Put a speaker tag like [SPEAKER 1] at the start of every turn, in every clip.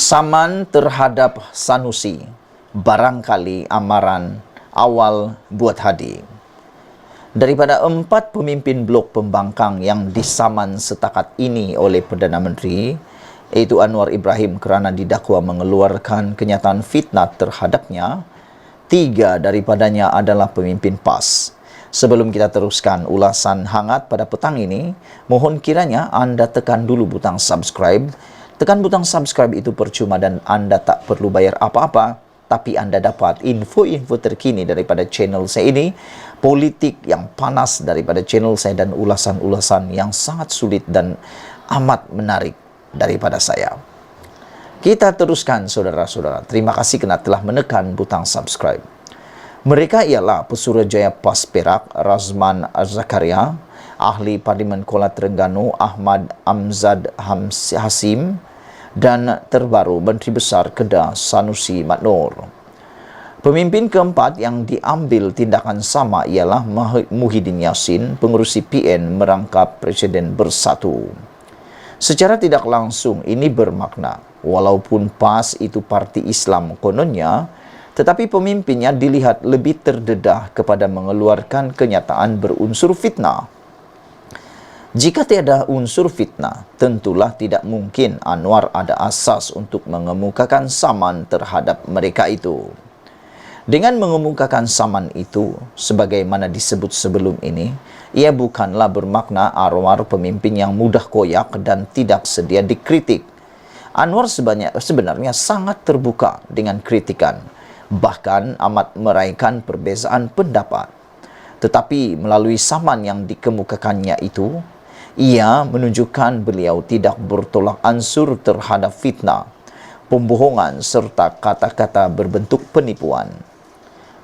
[SPEAKER 1] Saman terhadap Sanusi, barangkali amaran awal buat Hadi. Daripada 4 pemimpin blok pembangkang yang disaman setakat ini oleh Perdana Menteri, iaitu Anwar Ibrahim kerana didakwa mengeluarkan kenyataan fitnah terhadapnya, 3 daripadanya adalah pemimpin PAS. Sebelum kita teruskan ulasan hangat pada petang ini, mohon kiranya anda tekan dulu butang subscribe. Tekan butang subscribe itu percuma dan anda tak perlu bayar apa-apa, tapi anda dapat info-info terkini daripada channel saya ini, politik yang panas daripada channel saya, dan ulasan-ulasan yang sangat sulit dan amat menarik daripada saya. Kita teruskan saudara-saudara. Terima kasih kerana telah menekan butang subscribe. Mereka ialah Pesuruhjaya PAS Perak Razman Zakaria, Ahli Parlimen Kuala Terengganu Ahmad Amzad Hasim, dan terbaru Menteri Besar Kedah Sanusi Madnor. Pemimpin keempat yang diambil tindakan sama ialah Muhyiddin Yassin, pengerusi PN merangkap Presiden Bersatu. Secara tidak langsung ini bermakna, walaupun PAS itu parti Islam kononnya, tetapi pemimpinnya dilihat lebih terdedah kepada mengeluarkan kenyataan berunsur fitnah. Jika tiada unsur fitnah, tentulah tidak mungkin Anwar ada asas untuk mengemukakan saman terhadap mereka itu. Dengan mengemukakan saman itu, sebagaimana disebut sebelum ini, ia bukanlah bermakna Anwar pemimpin yang mudah koyak dan tidak sedia dikritik. Anwar sebenarnya sangat terbuka dengan kritikan, bahkan amat meraihkan perbezaan pendapat. Tetapi melalui saman yang dikemukakannya itu, ia menunjukkan beliau tidak bertolak ansur terhadap fitnah, pembohongan serta kata-kata berbentuk penipuan.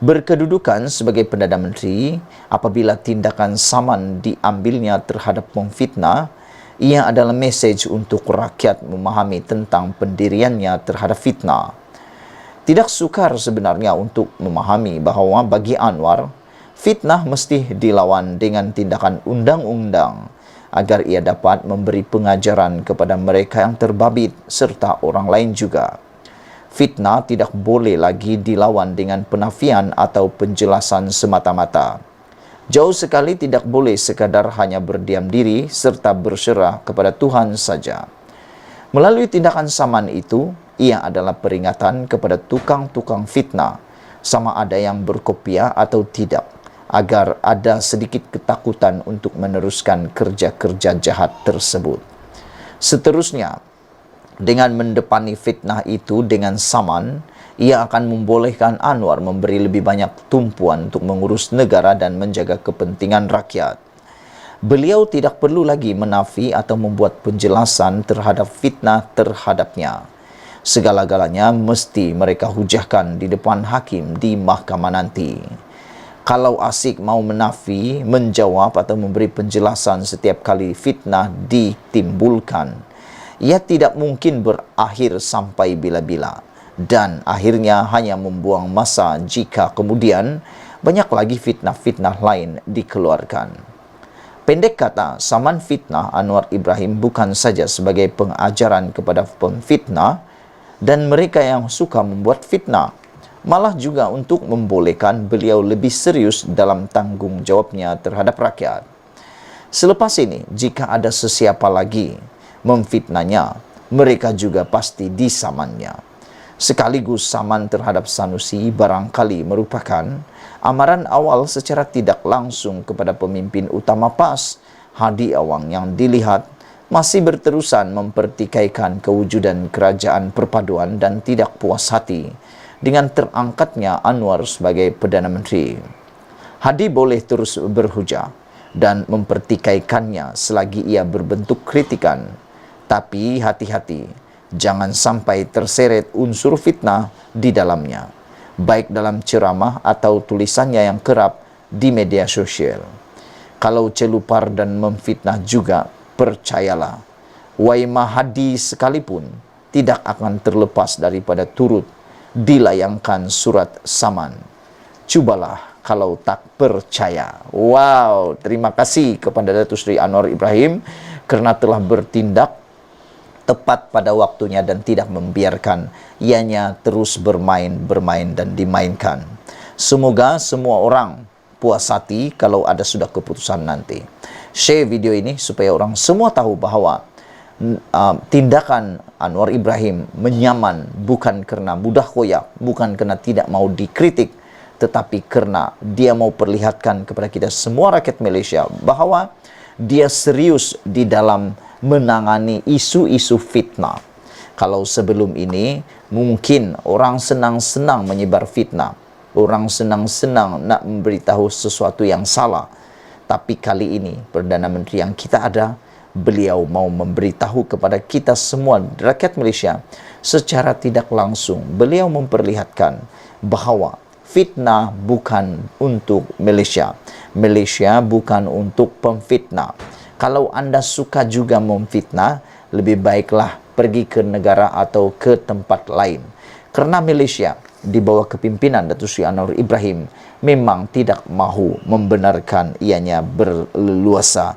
[SPEAKER 1] Berkedudukan sebagai Perdana Menteri, apabila tindakan saman diambilnya terhadap memfitnah, ia adalah mesej untuk rakyat memahami tentang pendiriannya terhadap fitnah. Tidak sukar sebenarnya untuk memahami bahawa bagi Anwar, fitnah mesti dilawan dengan tindakan undang-undang agar ia dapat memberi pengajaran kepada mereka yang terbabit serta orang lain juga. Fitnah tidak boleh lagi dilawan dengan penafian atau penjelasan semata-mata. Jauh sekali tidak boleh sekadar hanya berdiam diri serta berserah kepada Tuhan saja. Melalui tindakan saman itu, ia adalah peringatan kepada tukang-tukang fitnah, sama ada yang berkopiah atau tidak, agar ada sedikit ketakutan untuk meneruskan kerja-kerja jahat tersebut. Seterusnya, dengan mendepani fitnah itu dengan saman, ia akan membolehkan Anwar memberi lebih banyak tumpuan untuk mengurus negara dan menjaga kepentingan rakyat. Beliau tidak perlu lagi menafi atau membuat penjelasan terhadap fitnah terhadapnya. Segala-galanya mesti mereka hujahkan di depan hakim di mahkamah nanti. Kalau asik mau menafi, menjawab atau memberi penjelasan setiap kali fitnah ditimbulkan, ia tidak mungkin berakhir sampai bila-bila, dan akhirnya hanya membuang masa jika kemudian banyak lagi fitnah-fitnah lain dikeluarkan. Pendek kata, saman fitnah Anwar Ibrahim bukan saja sebagai pengajaran kepada pemfitnah dan mereka yang suka membuat fitnah, malah juga untuk membolehkan beliau lebih serius dalam tanggungjawabnya terhadap rakyat. Selepas ini, jika ada sesiapa lagi memfitnahnya, mereka juga pasti disamannya. Sekaligus saman terhadap Sanusi barangkali merupakan amaran awal secara tidak langsung kepada pemimpin utama PAS, Hadi Awang, yang dilihat masih berterusan mempertikaikan kewujudan kerajaan perpaduan dan tidak puas hati dengan terangkatnya Anwar sebagai Perdana Menteri. Hadi boleh terus berhujah dan mempertikaikannya selagi ia berbentuk kritikan. Tapi hati-hati, jangan sampai terseret unsur fitnah di dalamnya, baik dalam ceramah atau tulisannya yang kerap di media sosial. Kalau celupar dan memfitnah juga, percayalah, Waimah Hadi sekalipun tidak akan terlepas daripada turut dilayangkan surat saman. Cubalah kalau tak percaya. Wow, terima kasih kepada Datuk Seri Anwar Ibrahim kerana telah bertindak tepat pada waktunya dan tidak membiarkan ianya terus bermain dan dimainkan. Semoga semua orang puas hati kalau ada sudah keputusan nanti. Share video ini supaya orang semua tahu bahwa tindakan Anwar Ibrahim menyaman bukan karena mudah koyak, bukan karena tidak mau dikritik, tetapi karena dia mau perlihatkan kepada kita semua rakyat Malaysia bahwa dia serius di dalam menangani isu-isu fitnah. Kalau sebelum ini mungkin orang senang-senang menyebar fitnah, orang senang-senang nak memberitahu sesuatu yang salah. Tapi kali ini Perdana Menteri yang kita ada, beliau mau memberitahu kepada kita semua rakyat Malaysia secara tidak langsung. Beliau memperlihatkan bahwa fitnah bukan untuk Malaysia. Malaysia bukan untuk pemfitnah. Kalau Anda suka juga memfitnah, lebih baiklah pergi ke negara atau ke tempat lain. Karena Malaysia di bawah kepimpinan Datuk Seri Anwar Ibrahim memang tidak mahu membenarkan ianya berleluasa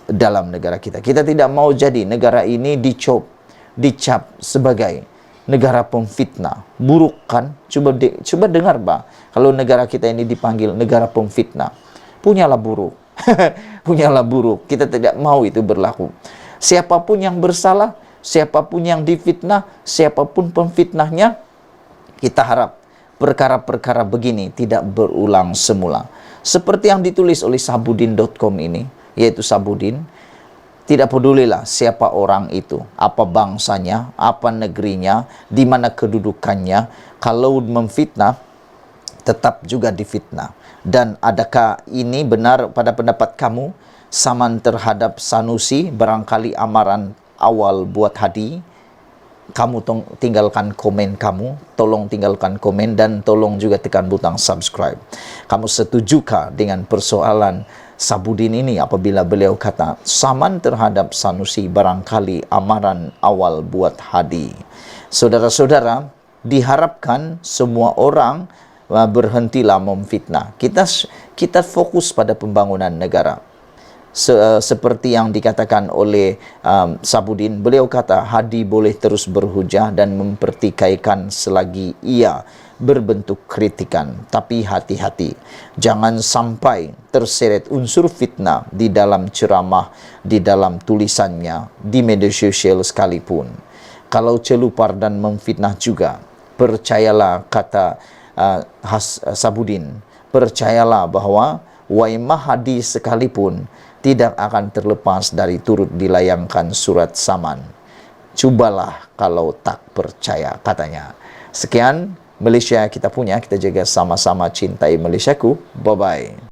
[SPEAKER 1] dalam negara kita. Kita tidak mau jadi negara ini dicap sebagai negara pemfitnah. Buruk kan? Coba dengar, Pak. Kalau negara kita ini dipanggil negara pemfitnah, punyalah buruk. Punyalah buruk. Kita tidak mau itu berlaku. Siapapun yang bersalah, siapapun yang difitnah, siapapun pemfitnahnya, kita harap perkara-perkara begini tidak berulang semula. Seperti yang ditulis oleh Sabudin.com ini, yaitu Sabudin, tidak pedulilah siapa orang itu, apa bangsanya, apa negerinya, di mana kedudukannya, kalau memfitnah, tetap juga difitnah. Dan adakah ini benar pada pendapat kamu? Saman terhadap Sanusi, barangkali amaran awal buat hadi. Kamu tinggalkan komen kamu, tolong tinggalkan komen dan tolong juga tekan butang subscribe. Kamu setujukah dengan persoalan Sabudin ini apabila beliau kata saman terhadap Sanusi barangkali amaran awal buat hadi? Saudara-saudara, diharapkan semua orang berhentilah memfitnah. Kita fokus pada pembangunan negara. Seperti yang dikatakan oleh Sabudin, beliau kata hadi boleh terus berhujah dan mempertikaikan selagi ia berbentuk kritikan, tapi hati-hati jangan sampai terseret unsur fitnah di dalam ceramah, di dalam tulisannya, di media sosial sekalipun. Kalau celupar dan memfitnah juga, percayalah kata Sabudin, percayalah bahwa waimah hadi sekalipun tidak akan terlepas dari turut dilayangkan surat saman. Cubalah kalau tak percaya, katanya. Sekian, Malaysia kita punya, kita jaga sama-sama cintai Malaysiaku. Bye-bye.